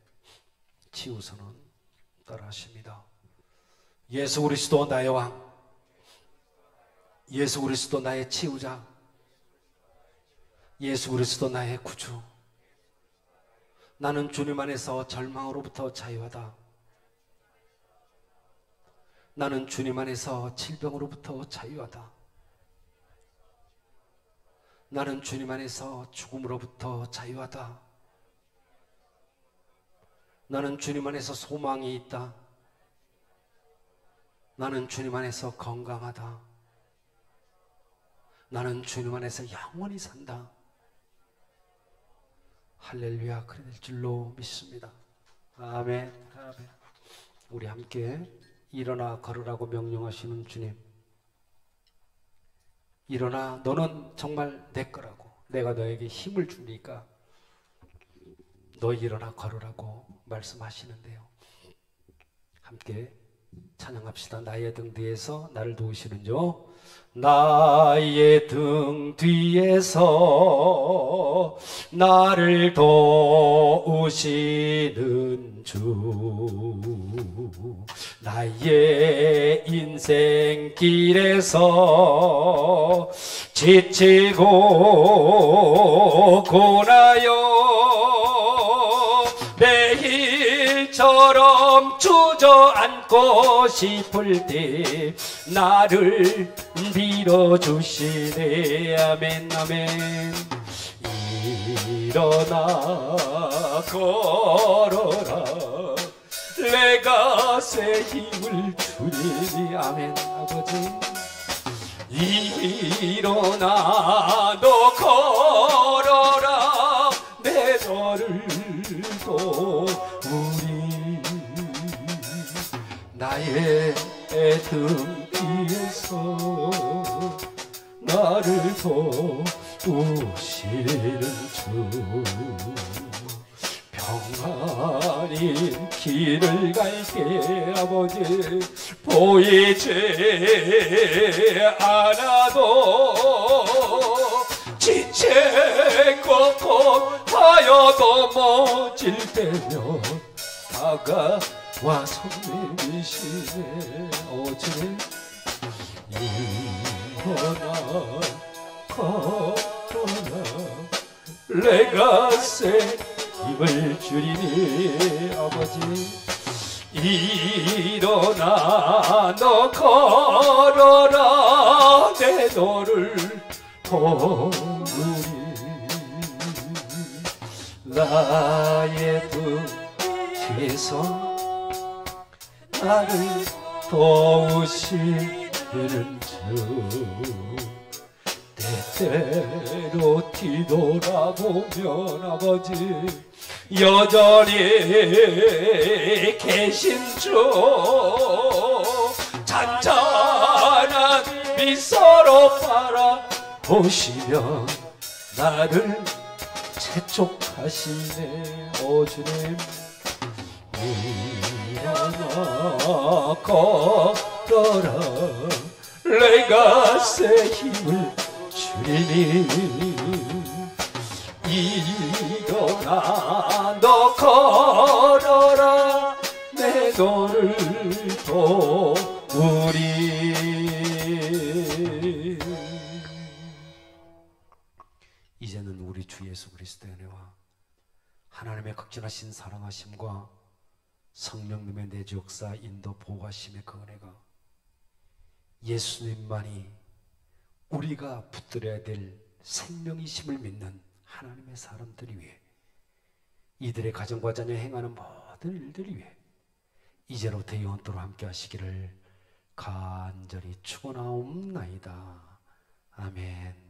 치우선은 따라 하십니다. 예수 그리스도 나의 왕, 예수 그리스도 나의 치유자, 예수 그리스도 나의 구주. 나는 주님 안에서 절망으로부터 자유하다. 나는 주님 안에서 질병으로부터 자유하다. 나는 주님 안에서 죽음으로부터 자유하다. 나는 주님 안에서 소망이 있다. 나는 주님 안에서 건강하다. 나는 주님 안에서 영원히 산다. 할렐루야. 그래 될 줄로 믿습니다. 아멘. 아멘. 우리 함께 일어나 걸으라고 명령하시는 주님, 일어나 너는 정말 내 거라고, 내가 너에게 힘을 주니까 너 일어나 걸으라고 말씀하시는데요. 함께 찬양합시다. 나의 등 뒤에서 나를 도우시는 주, 나의 등 뒤에서 나를 도우시는 주, 나의 인생 길에서 지치고 고나요 매일처럼 주저앉고 싶을 때 나를 밀어주시네. 아멘 아멘. 일어나 걸어라 내가 새 힘을 주리니. 아멘. 아버지 일어나 너 걸어라 내 너를 도우리. 나의 등 뒤에서 나를 도우시는 주, 평안히 길을 갈게 아버지 보이지 않아도 지체고 고하여도 멋질 때면 다가와 손 내미시네. 어제 일어나 걸어라 내가 새 힘을 주리니. 아버지 일어나 너 걸어라 내 너를 도우리. 나의 등 뒤에서 나를 도우시는 주, 때때로 뒤돌아보면 아버지 여전히 계신 주, 잔잔한 미소로 바라보시면 나를 재촉하시네. 오 주님 일어나 걸어라 내가 새 힘을 주리니. 일어나 너 걸어라 내 너를 도우리. 이제는 우리 주 예수 그리스도의 은혜와 하나님의 극진하신 사랑하심과 성령님의 내주 역사 인도 보호하심의 그 은혜가 예수님만이 우리가 붙들어야 될 생명이심을 믿는 하나님의 사람들이 위해, 이들의 가정과 자녀 행하는 모든 일들이 위해 이제로부터 영원토록 함께 하시기를 간절히 축원하옵나이다. 아멘.